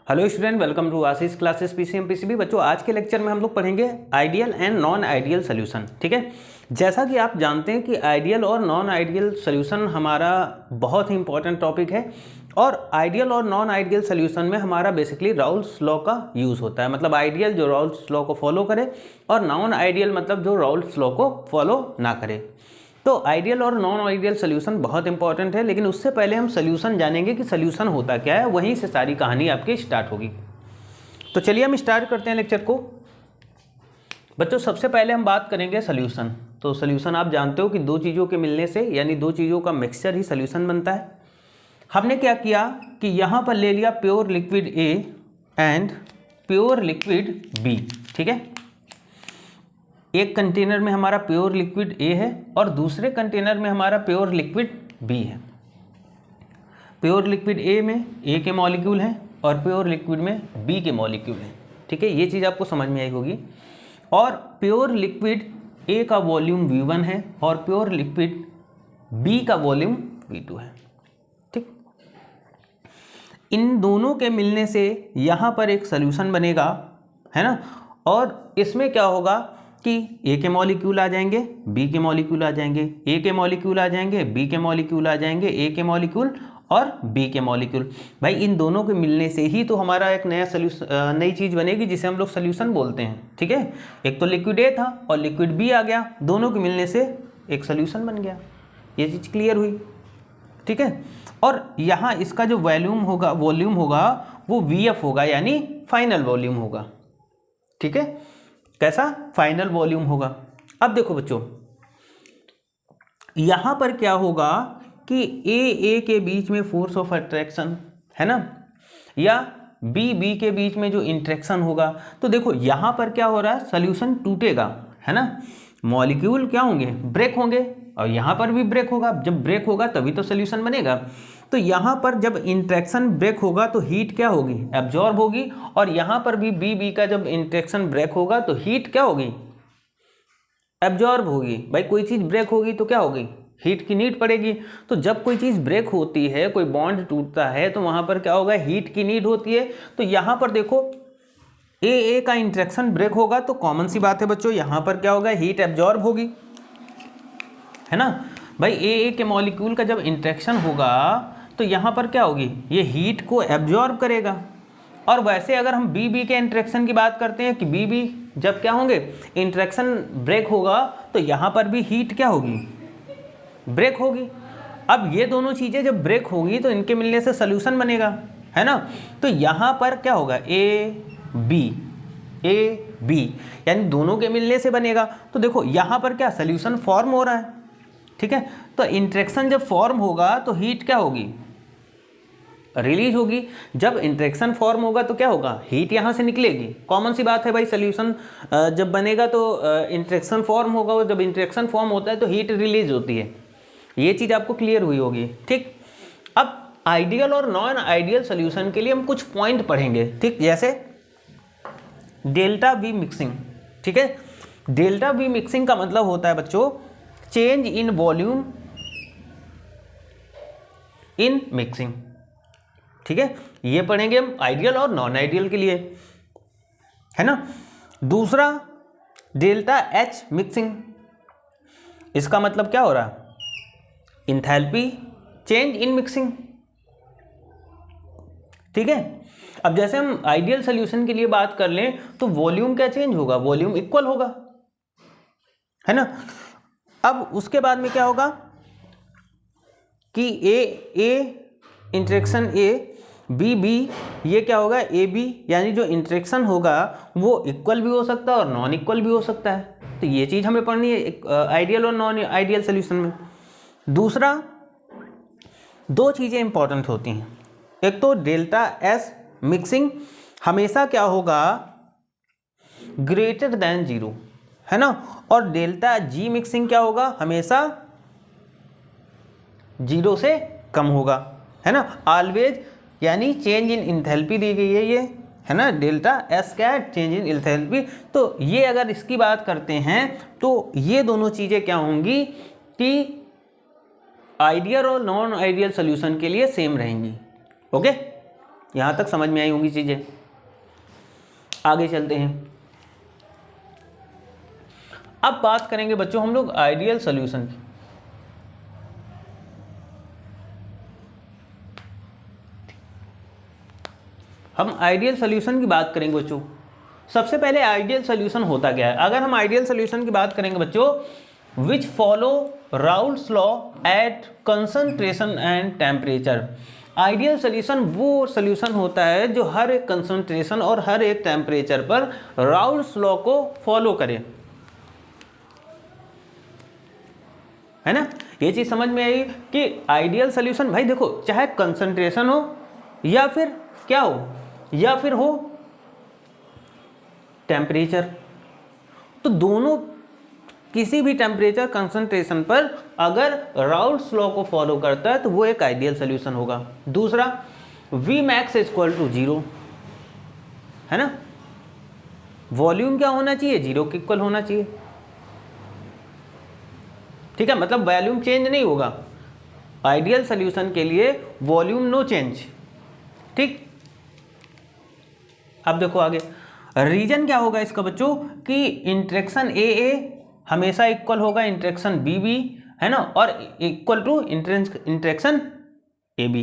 Hello student, welcome to Ashish classes PCM PCB. बच्चों, आज के लेक्चर में हम लोग पढ़ेंगे ideal and non ideal solution. ठीक है, जैसा कि आप जानते हैं कि आइडियल और नॉन आइडियल सोल्यूशन हमारा बहुत ही इंपॉर्टेंट टॉपिक है। और आइडियल और नॉन आइडियल सोल्यूशन में हमारा बेसिकली राउल्स लॉ का यूज़ होता है। मतलब आइडियल जो राउल्स लॉ को फॉलो करे और नॉन आइडियल मतलब जो राउल्स लॉ को फॉलो ना करे। तो आइडियल और नॉन आइडियल सोल्यूशन बहुत इंपॉर्टेंट है, लेकिन उससे पहले हम सोल्यूशन जानेंगे कि सोल्यूशन होता क्या है, वहीं से सारी कहानी आपकी स्टार्ट होगी। तो चलिए हम स्टार्ट करते हैं लेक्चर को। बच्चों, सबसे पहले हम बात करेंगे सोल्यूशन। तो सोल्यूशन आप जानते हो कि दो चीज़ों के मिलने से यानी दो चीज़ों का मिक्सचर ही सोल्यूशन बनता है। हमने क्या किया कि यहाँ पर ले लिया pure liquid A and pure liquid B. ठीक है, एक कंटेनर में हमारा प्योर लिक्विड ए है और दूसरे कंटेनर में हमारा प्योर लिक्विड बी है। प्योर लिक्विड ए में ए के मॉलिक्यूल हैं और प्योर लिक्विड में बी के मॉलिक्यूल हैं। ठीक है, ये चीज़ आपको समझ में आई होगी। और प्योर लिक्विड ए का वॉल्यूम V1 है और प्योर लिक्विड बी का वॉल्यूम V2 है। ठीक, इन दोनों के मिलने से यहाँ पर एक सोल्यूशन बनेगा, है ना। और इसमें क्या होगा कि ए के मॉलिक्यूल आ जाएंगे, बी के मॉलिक्यूल आ जाएंगे, ए के मॉलिक्यूल आ जाएंगे, बी के मॉलिक्यूल आ जाएंगे, ए के मॉलिक्यूल और बी के मॉलिक्यूल। भाई, इन दोनों के मिलने से ही तो हमारा एक नया सोल्यूशन, नई चीज़ बनेगी जिसे हम लोग सोल्यूशन बोलते हैं। ठीक है, एक तो लिक्विड ए था और लिक्विड बी आ गया, दोनों के मिलने से एक सोल्यूशन बन गया। ये चीज़ क्लियर हुई। ठीक है, और यहाँ इसका जो वॉल्यूम होगा वो VF होगा, यानी फाइनल वॉल्यूम होगा। ठीक है, कैसा फाइनल वॉल्यूम होगा। अब देखो बच्चों, यहां पर क्या होगा कि ए के बीच में फोर्स ऑफ अट्रैक्शन है ना, या बी के बीच में जो इंट्रैक्शन होगा। तो देखो यहां पर क्या हो रहा है, सॉल्यूशन टूटेगा, है ना। मॉलिक्यूल क्या होंगे, ब्रेक होंगे, और यहां पर भी ब्रेक होगा। जब ब्रेक होगा तभी तो सॉल्यूशन बनेगा। तो यहाँ पर जब इंट्रैक्शन ब्रेक होगा तो हीट क्या होगी, एब्जॉर्ब होगी। और यहाँ पर भी बी का जब इंट्रैक्शन ब्रेक होगा तो हीट क्या होगी, एब्जॉर्ब होगी। भाई, कोई चीज़ ब्रेक होगी तो क्या होगी, हीट की नीड पड़ेगी। तो जब कोई चीज़ ब्रेक होती है, कोई बॉन्ड टूटता है, तो वहाँ पर क्या होगा, हीट की नीड होती है। तो यहाँ पर देखो ए का इंट्रैक्शन ब्रेक होगा तो कॉमन सी बात है बच्चों, यहाँ पर क्या होगा, हीट एब्जॉर्ब होगी, है ना। भाई, ए के मॉलिक्यूल का जब इंट्रैक्शन होगा तो यहाँ पर क्या होगी, ये हीट को एब्जॉर्ब करेगा। और वैसे अगर हम बी के इंट्रैक्शन की बात करते हैं कि बी जब क्या होंगे, इंट्रैक्शन ब्रेक होगा तो यहाँ पर भी हीट क्या होगी, ब्रेक होगी। अब ये दोनों चीज़ें जब ब्रेक होगी तो इनके मिलने से सोल्यूशन बनेगा, है ना। तो यहाँ पर क्या होगा, ए बी यानी दोनों के मिलने से बनेगा। तो देखो यहाँ पर क्या सोल्यूशन फॉर्म हो रहा है। ठीक है, तो इंट्रैक्शन जब फॉर्म होगा तो हीट क्या होगी, रिलीज होगी। जब इंट्रैक्शन फॉर्म होगा तो क्या होगा, हीट यहाँ से निकलेगी। कॉमन सी बात है भाई, सोल्यूशन जब बनेगा तो इंट्रैक्शन फॉर्म होगा, और जब इंट्रैक्शन फॉर्म होता है तो हीट रिलीज होती है। ये चीज़ आपको क्लियर हुई होगी। ठीक, अब आइडियल और नॉन आइडियल सोल्यूशन के लिए हम कुछ पॉइंट पढ़ेंगे। ठीक, जैसे डेल्टा वी मिक्सिंग। ठीक है, डेल्टा वी मिक्सिंग का मतलब होता है बच्चों change in volume in mixing. ठीक है, ये पढ़ेंगे हम आइडियल और नॉन आइडियल के लिए, है ना। दूसरा डेल्टा H मिक्सिंग, इसका मतलब क्या हो रहा है, इंथैल्पी चेंज इन मिक्सिंग। ठीक है, अब जैसे हम आइडियल सोल्यूशन के लिए बात कर लें तो वॉल्यूम क्या चेंज होगा, वॉल्यूम इक्वल होगा, है ना। अब उसके बाद में क्या होगा कि ए इंट्रैक्शन ए बी ये क्या होगा, ए बी, यानी जो इंट्रैक्शन होगा वो इक्वल भी हो सकता है और नॉन इक्वल भी हो सकता है। तो ये चीज़ हमें पढ़नी है आइडियल और नॉन आइडियल सोल्यूशन में। दूसरा, दो चीज़ें इंपॉर्टेंट होती हैं। एक तो डेल्टा एस मिक्सिंग हमेशा क्या होगा, ग्रेटर देन 0, है ना। और डेल्टा जी मिक्सिंग क्या होगा, हमेशा 0 से कम होगा, है ना। ऑलवेज यानी चेंज इन इंथैल्पी दी गई है ये, है ना। डेल्टा एस क्या है, चेंज इन इंथैल्पी। तो ये अगर इसकी बात करते हैं तो ये दोनों चीज़ें क्या होंगी कि आइडियल और नॉन आइडियल सोल्यूशन के लिए सेम रहेंगी। ओके, यहाँ तक समझ में आई होंगी चीज़ें। आगे चलते हैं। अब बात करेंगे बच्चों हम लोग आइडियल सॉल्यूशन की। हम आइडियल सॉल्यूशन की बात करेंगे बच्चों। सबसे पहले आइडियल सॉल्यूशन होता क्या है? अगर हम आइडियल सॉल्यूशन की बात करेंगे बच्चों, which follow Raoult's law at concentration and temperature. Ideal solution वो सॉल्यूशन होता है जो हर एक कंसंट्रेशन और हर एक टेम्परेचर पर राउल्स लॉ को फॉलो करे, है ना। ये चीज समझ में आई कि आइडियल सॉल्यूशन भाई देखो, चाहे कंसंट्रेशन हो या फिर क्या हो, या फिर हो टेम्परेचर, तो दोनों किसी भी टेम्परेचर कंसंट्रेशन पर अगर राउल्स लॉ को फॉलो करता है तो वो एक आइडियल सॉल्यूशन होगा। दूसरा, वी मैक्स इक्वल टू 0, है ना। वॉल्यूम क्या होना चाहिए? 0 के इक्वल होना चाहिए, ठीक है। मतलब वॉल्यूम चेंज नहीं होगा आइडियल सॉल्यूशन के लिए, वॉल्यूम नो चेंज, ठीक। अब देखो आगे, रीजन क्या होगा इसका बच्चों कि इंटरेक्शन ए हमेशा इक्वल होगा इंटरेक्शन बी, है ना, और equal to interaction A B,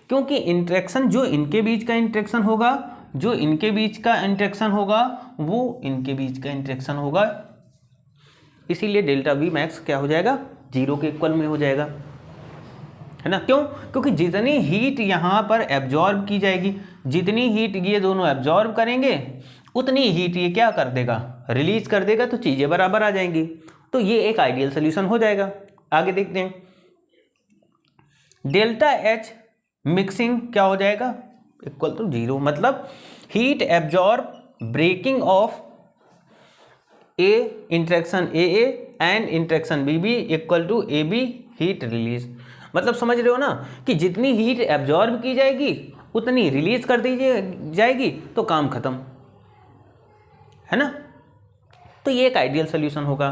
क्योंकि इंटरेक्शन जो इनके बीच का इंटरेक्शन होगा, जो इनके बीच का इंटरेक्शन होगा वो इनके बीच का इंटरेक्शन होगा, इसीलिए डेल्टा वी मैक्स क्या हो जाएगा? 0 के इक्वल में हो जाएगा, है ना। क्यों? क्योंकि जितनी हीट यहाँ पर एब्जॉर्ब की जाएगी, जितनी हीट ये दोनों एब्जॉर्ब करेंगे उतनी हीट ये क्या कर देगा? रिलीज कर देगा, तो चीज़ें बराबर आ जाएंगी, तो ये एक आइडियल सॉल्यूशन हो जाएगा। आगे देखते हैं, डेल्टा एच मिक्सिंग क्या हो जाएगा? इक्वल टू 0, मतलब heat absorb breaking of A interaction A and interaction B equal to A B heat release. मतलब समझ रहे हो ना कि जितनी हीट एब्जॉर्ब की जाएगी उतनी रिलीज कर दी जाएगी, तो काम खत्म, है ना। तो ये एक आइडियल सॉल्यूशन होगा।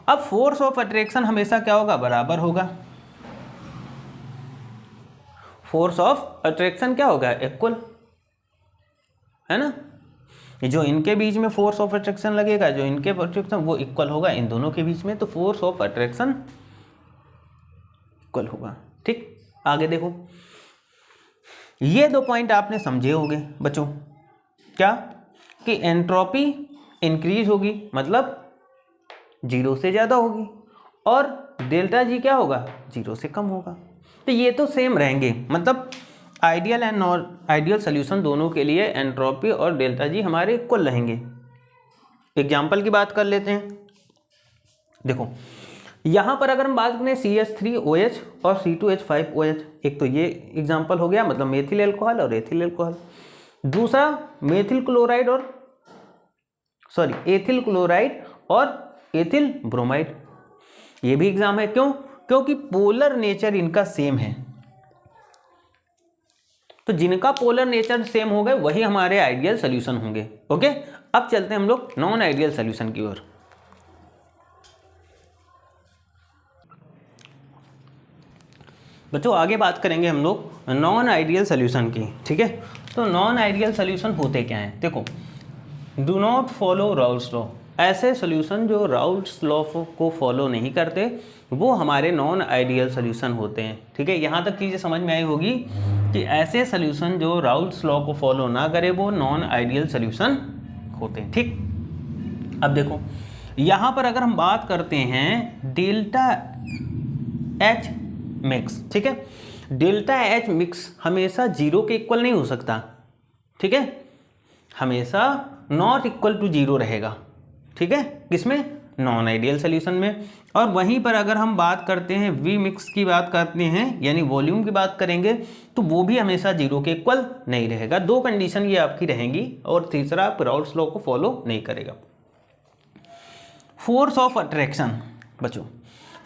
अब फोर्स ऑफ अट्रैक्शन हमेशा क्या होगा? बराबर होगा। फोर्स ऑफ अट्रैक्शन क्या होगा? इक्वल, है ना। जो इनके बीच में फोर्स ऑफ अट्रैक्शन लगेगा, जो इनके अट्रैक्शन वो इक्वल होगा इन दोनों के बीच में, तो फोर्स ऑफ अट्रैक्शन इक्वल होगा, ठीक। आगे देखो, ये 2 पॉइंट आपने समझे होंगे बच्चों, क्या कि एंट्रोपी इंक्रीज होगी, मतलब 0 से ज़्यादा होगी, और डेल्टा जी क्या होगा? 0 से कम होगा। तो ये तो सेम रहेंगे, मतलब ideal and non ideal solution दोनों के लिए एंट्रोपी और डेल्टा जी हमारे इक्वल रहेंगे। एग्जाम्पल की बात कर लेते हैं। देखो यहाँ पर अगर हम बात करें CH3OH और C2H5OH, एक तो ये एग्जाम्पल हो गया, मतलब मेथिल एल्कोहल और एथिल एल्कोहल। दूसरा एथिल क्लोराइड और एथिल ब्रोमाइड, ये भी एग्जाम है। क्यों? क्योंकि पोलर नेचर इनका सेम है, तो जिनका पोलर नेचर सेम हो गए वही हमारे आइडियल सॉल्यूशन होंगे। ओके, अब चलते हैं हम लोग नॉन आइडियल सॉल्यूशन की ओर। बच्चों आगे बात करेंगे हम लोग नॉन आइडियल सॉल्यूशन की, ठीक है। तो नॉन आइडियल सॉल्यूशन होते क्या हैं? देखो, do not follow Raoult's law, ऐसे सॉल्यूशन जो राउल्स लॉ को फॉलो नहीं करते वो हमारे नॉन आइडियल सॉल्यूशन होते हैं, ठीक है। यहाँ तक चीज़ें समझ में आई होगी कि ऐसे सॉल्यूशन जो राउल्स लॉ को फॉलो ना करे वो नॉन आइडियल सॉल्यूशन होते हैं, ठीक। अब देखो यहाँ पर अगर हम बात करते हैं डेल्टा एच मिक्स, ठीक है। डेल्टा एच मिक्स हमेशा 0 के इक्वल नहीं हो सकता, ठीक है, हमेशा नॉट इक्वल टू 0 रहेगा, ठीक है, किसमें? नॉन आइडियल सॉल्यूशन में। और वहीं पर अगर हम बात करते हैं वी मिक्स की बात करते हैं, यानी वॉल्यूम की बात करेंगे, तो वो भी हमेशा 0 के इक्वल नहीं रहेगा। 2 कंडीशन ये आपकी रहेंगी, और तीसरा राउल्स लॉ को फॉलो नहीं करेगा। फोर्स ऑफ अट्रैक्शन बच्चों,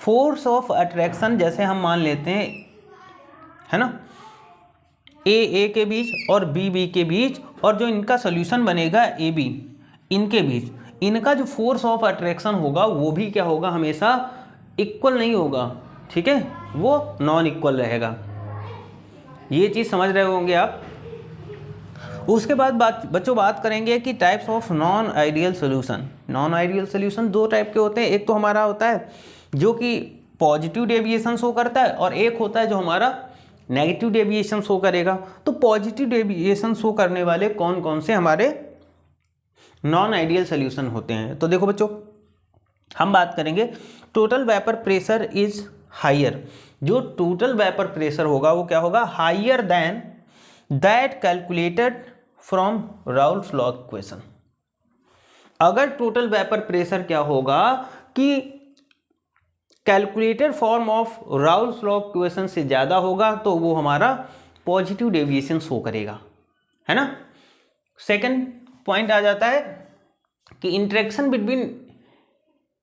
फोर्स ऑफ अट्रैक्शन जैसे हम मान लेते हैं, है ना, ए के बीच और बी के बीच, और जो इनका सॉल्यूशन बनेगा ए बी, इनके बीच इनका जो फोर्स ऑफ अट्रैक्शन होगा वो भी क्या होगा? हमेशा इक्वल नहीं होगा, ठीक है, वो नॉन इक्वल रहेगा। ये चीज़ समझ रहे होंगे आप। उसके बाद बच्चों बात करेंगे कि types of non ideal solution. Non ideal solution दो टाइप के होते हैं, एक तो हमारा होता है जो कि पॉजिटिव डेविएशन शो करता है और एक होता है जो हमारा नेगेटिव डेविएशन शो करेगा। तो पॉजिटिव डेविएशन शो करने वाले कौन कौन से हमारे नॉन आइडियल सोल्यूशन होते हैं। तो देखो बच्चों, हम बात करेंगे total vapour pressure is higher. जो टोटल वेपर प्रेशर होगा वो क्या होगा, higher than that calculated from Raoult's law equation. अगर टोटल वेपर प्रेशर क्या होगा कि calculated form of Raoult's law equation से ज़्यादा होगा तो वो हमारा पॉजिटिव डेविएशन शो करेगा, है ना। सेकंड पॉइंट आ जाता है कि interaction between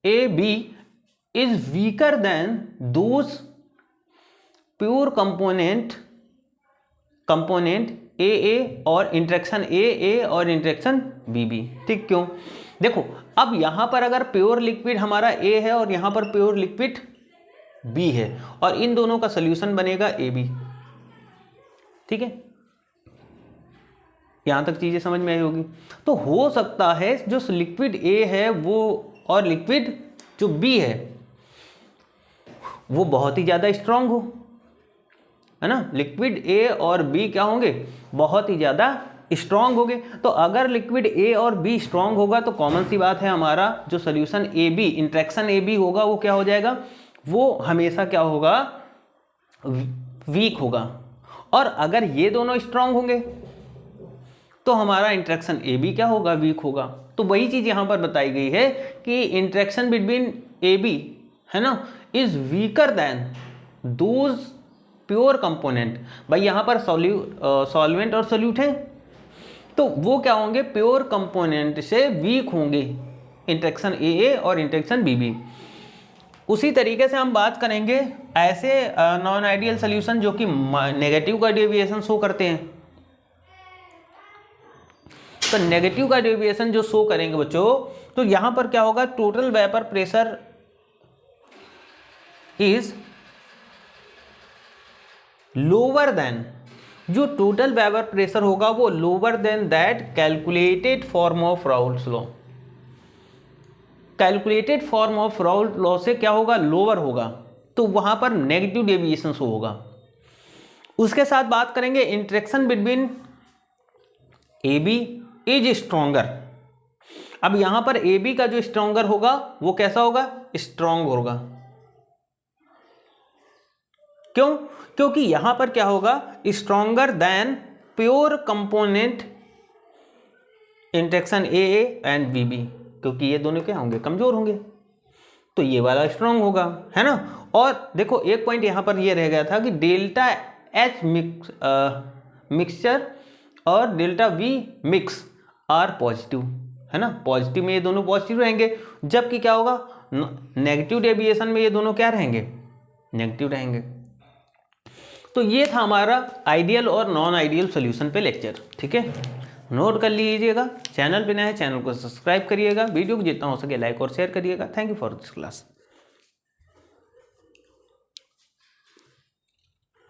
A B is weaker than those pure component A और इंटरेक्शन ए और इंटरेक्शन बी। ठीक, क्यों? देखो अब यहां पर अगर प्योर लिक्विड हमारा ए है और यहां पर प्योर लिक्विड बी है और इन दोनों का सोल्यूशन बनेगा ए बी। ठीक है, यहां तक चीजें समझ में आई होगी। तो हो सकता है जो लिक्विड ए है वो और लिक्विड जो बी है वो बहुत ही ज्यादा स्ट्रांग हो, है ना। लिक्विड ए और बी क्या होंगे, बहुत ही ज़्यादा स्ट्रांग होंगे। तो अगर लिक्विड ए और बी स्ट्रांग होगा तो कॉमन सी बात है हमारा जो solution A B, interaction A B होगा वो क्या हो जाएगा, वो हमेशा क्या होगा, वीक होगा। और अगर ये दोनों स्ट्रांग होंगे तो हमारा इंटरेक्शन ए बी क्या होगा, वीक होगा। तो वही चीज़ यहाँ पर बताई गई है कि इंटरेक्शन बिटवीन ए बी, है ना, is weaker than those pure component. भाई यहाँ पर सॉल्वेंट और सोल्यूट है तो वो क्या होंगे, प्योर कंपोनेंट से वीक होंगे, इंटरेक्शन ए और इंटरेक्शन बी। उसी तरीके से हम बात करेंगे ऐसे नॉन आइडियल सोल्यूशन जो कि नेगेटिव का डेविएशन शो करते हैं। तो नेगेटिव का डेविएशन जो शो करेंगे बच्चों, तो यहां पर क्या होगा, total vapour pressure is lower than, जो टोटल वेपर प्रेशर होगा वो lower than that calculated form of Raoult's law. Calculated form of Raoult's law से क्या होगा, लोअर होगा, तो वहां पर नेगेटिव डेविएशन शो होगा। उसके साथ बात करेंगे interaction between A B is stronger. अब यहां पर ए बी का जो स्ट्रॉन्गर होगा वो कैसा होगा, स्ट्रॉन्ग होगा। क्यों? क्योंकि यहां पर क्या होगा, stronger than pure component interaction A and B, क्योंकि ये दोनों क्या होंगे, कमजोर होंगे, तो ये वाला स्ट्रॉन्ग होगा, है ना। और देखो एक पॉइंट यहां पर ये रह गया था कि डेल्टा एच मिक्सचर और delta V mix are positive, है ना। पॉजिटिव में ये दोनों पॉजिटिव रहेंगे, जबकि क्या होगा, नेगेटिव डेविएशन में ये दोनों क्या रहेंगे, नेगेटिव रहेंगे। तो ये था हमारा आइडियल और नॉन आइडियल सॉल्यूशन पे लेक्चर। ठीक है, नोट कर लीजिएगा। चैनल पे नए हैं, चैनल को सब्सक्राइब करिएगा। वीडियो को जितना हो सके लाइक और शेयर करिएगा। Thank you for this class.